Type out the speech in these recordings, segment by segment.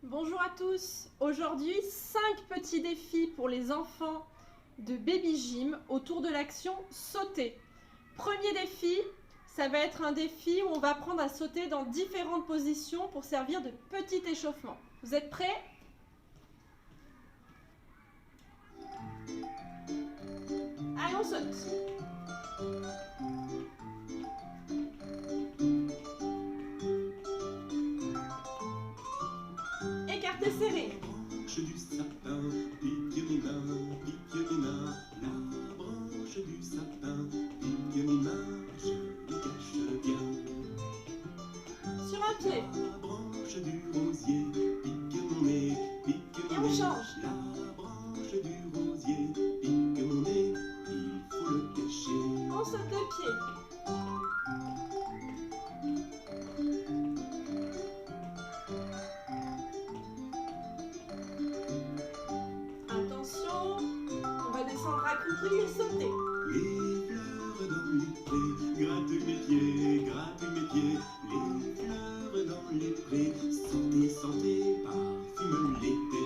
Bonjour à tous. Aujourd'hui, 5 petits défis pour les enfants de Baby Gym autour de l'action sauter. Premier défi, ça va être un défi où on va apprendre à sauter dans différentes positions pour servir de petit échauffement. Vous êtes prêts? Allez, on saute. Écarté serré. Branche du sapin, pique mes mains, la branche du sapin, pique mes mains, je les cache bien. Sur un pied. La branche du rosier, pique mon nez, pique Et mon on nez. change. La branche du rosier, pique mon nez, il faut le cacher. On saute de pied. Attention, on va descendre accroupi et sauter. Les fleurs dans les prés, gratte mes pieds, les fleurs dans les prés, sentez, sentez, parfume l'été.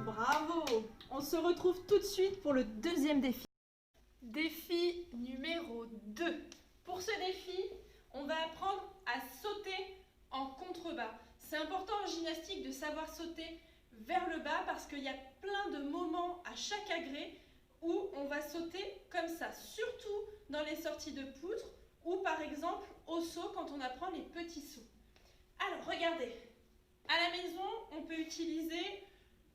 Bravo! On se retrouve tout de suite pour le deuxième défi. Défi numéro 2. Pour ce défi, on va apprendre à sauter en contrebas. C'est important en gymnastique de savoir sauter vers le bas parce qu'il y a plein de moments à chaque agrès où on va sauter comme ça, surtout dans les sorties de poutre ou par exemple au saut quand on apprend les petits sauts. Alors regardez, à la maison, on peut utiliser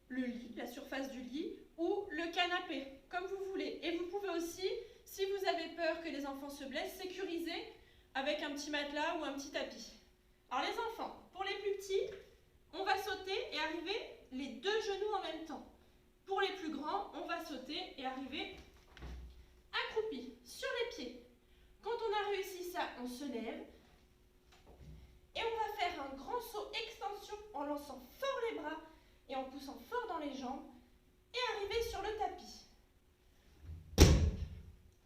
le lit, la surface du lit ou le canapé, comme vous voulez. Et vous pouvez aussi, si vous avez peur que les enfants se blessent, sécuriser avec un petit matelas ou un petit tapis. Alors les enfants, pour les plus petits, on va sauter et arriver les deux genoux en même temps. Pour les plus grands, on va sauter et arriver accroupi sur les pieds. Quand on a réussi ça, on se lève et on va faire un grand saut extension en lançant fort les bras et en poussant fort dans les jambes et arriver sur le tapis.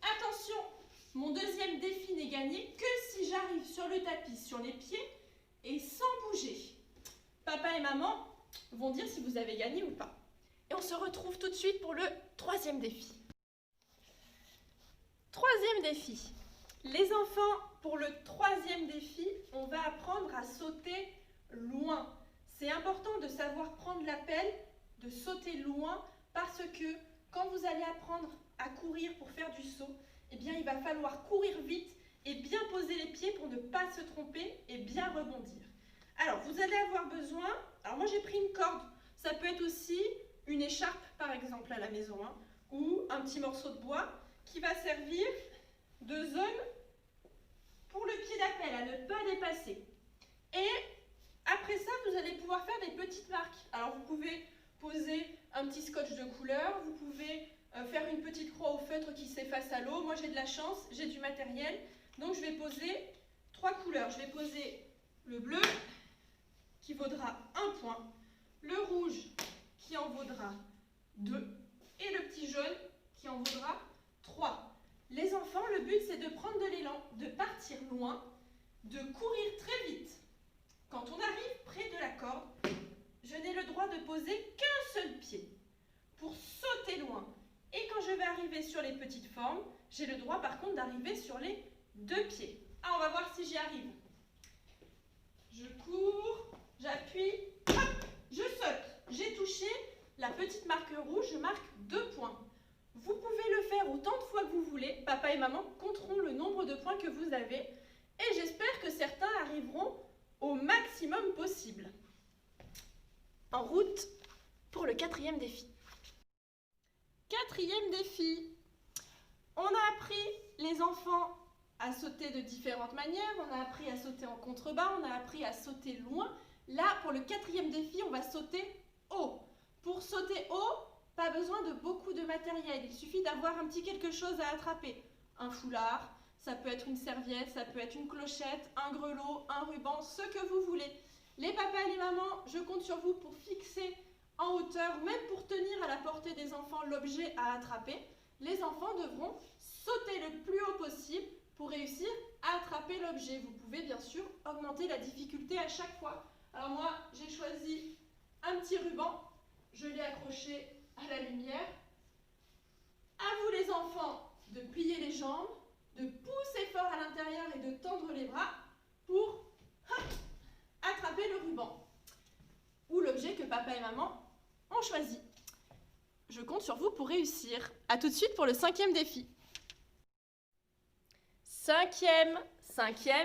Attention, mon deuxième défi n'est gagné que si j'arrive sur le tapis, sur les pieds et sans bouger. Papa et maman vont dire si vous avez gagné ou pas. Et on se retrouve tout de suite pour le troisième défi. Troisième défi. Les enfants, pour le troisième défi, on va apprendre à sauter loin. C'est important de savoir prendre l'appel, de sauter loin, parce que quand vous allez apprendre à courir pour faire du saut, eh bien, il va falloir courir vite et bien poser les pieds pour ne pas se tromper et bien rebondir. Alors, vous allez avoir besoin, alors moi j'ai pris une corde, ça peut être aussi une écharpe par exemple à la maison, hein, ou un petit morceau de bois qui va servir de zone pour le pied d'appel, à ne pas dépasser. Et après ça, vous allez pouvoir faire des petites marques. Alors vous pouvez poser un petit scotch de couleur, vous pouvez faire une petite croix au feutre qui s'efface à l'eau. Moi j'ai de la chance, j'ai du matériel, donc je vais poser 3 couleurs. Je vais poser le bleu qui vaudra 1 point, le rouge qui en vaudra 2 et le petit jaune qui en vaudra 3. Les enfants, le but c'est de prendre de l'élan, de partir loin, de courir très vite. Quand on arrive près de la corde, je n'ai le droit de poser qu'un seul pied pour sauter loin. Et quand je vais arriver sur les petites formes, j'ai le droit par contre d'arriver sur les 2 pieds. Ah, on va voir si j'y arrive. Je cours, j'appuie, hop, je saute. J'ai touché la petite marque rouge, je marque 2 points. Vous pouvez le faire autant de fois que vous voulez. Papa et maman compteront le nombre de points que vous avez. Et j'espère que certains arriveront au maximum possible. En route pour le quatrième défi. Quatrième défi. On a appris les enfants à sauter de différentes manières. On a appris à sauter en contrebas. On a appris à sauter loin. Là, pour le quatrième défi, on va sauter haut. Pour sauter haut, pas besoin de beaucoup de matériel. Il suffit d'avoir un petit quelque chose à attraper. Un foulard, ça peut être une serviette, ça peut être une clochette, un grelot, un ruban, ce que vous voulez. Les papas et les mamans, je compte sur vous pour fixer en hauteur, même pour tenir à la portée des enfants l'objet à attraper. Les enfants devront sauter le plus haut possible pour réussir à attraper attraper l'objet. Vous pouvez bien sûr augmenter la difficulté à chaque fois. Alors moi, j'ai choisi un petit ruban. Je l'ai accroché à la lumière. À vous les enfants de plier les jambes, de pousser fort à l'intérieur et de tendre les bras pour attraper le ruban ou l'objet que papa et maman ont choisi. Je compte sur vous pour réussir. A tout de suite pour le 5e défi. Cinquième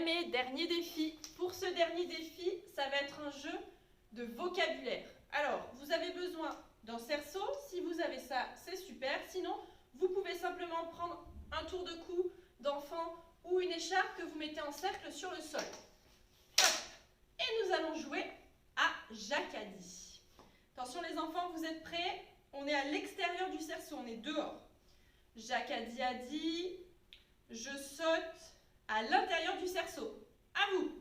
et dernier défi. Pour ce dernier défi, ça va être un jeu de vocabulaire. Alors, vous avez besoin d'un cerceau. Si vous avez ça, c'est super. Sinon, vous pouvez simplement prendre un tour de cou d'enfant ou une écharpe que vous mettez en cercle sur le sol. Hop. Et nous allons jouer à Jacadie. Attention les enfants, vous êtes prêts? On est à l'extérieur du cerceau, on est dehors. Jacadie a dit, je saute à l'intérieur du cerceau. À vous.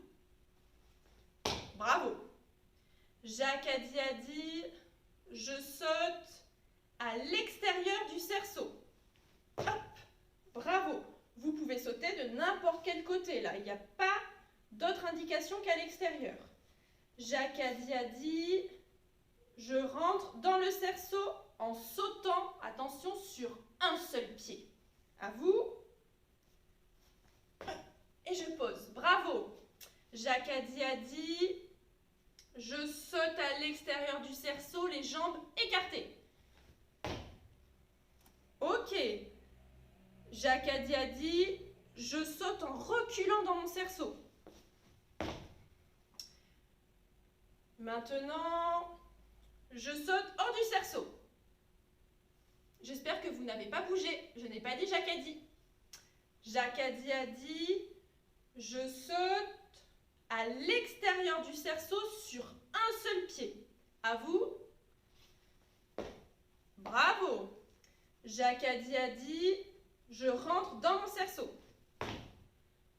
Bravo. Jacadie a dit, je saute à l'extérieur du cerceau. Hop. Bravo. Vous pouvez sauter de n'importe quel côté, là. Il n'y a pas d'autre indication qu'à l'extérieur. Jacadie a dit, je rentre dans le cerceau en sautant, attention, sur un seul pied. À vous. Et je pose. Bravo. Jacadie a dit, je saute à l'extérieur du cerceau, les jambes écartées. Ok. Jacadie a dit, je saute en reculant dans mon cerceau. Maintenant, je saute hors du cerceau. J'espère que vous n'avez pas bougé. Je n'ai pas dit Jacadie. Jacadie a dit, je saute à l'extérieur du cerceau sur un seul pied. À vous. Bravo. Jacadie a dit, je rentre dans mon cerceau.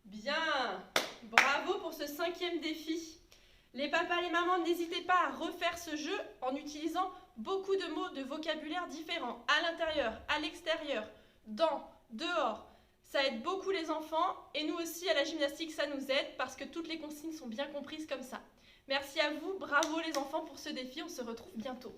Bien. Bravo pour ce 5e défi. Les papas, les mamans, n'hésitez pas à refaire ce jeu en utilisant beaucoup de mots de vocabulaire différents. À l'intérieur, à l'extérieur, dans, dehors. Ça aide beaucoup les enfants et nous aussi à la gymnastique, ça nous aide parce que toutes les consignes sont bien comprises comme ça. Merci à vous, bravo les enfants pour ce défi, on se retrouve bientôt.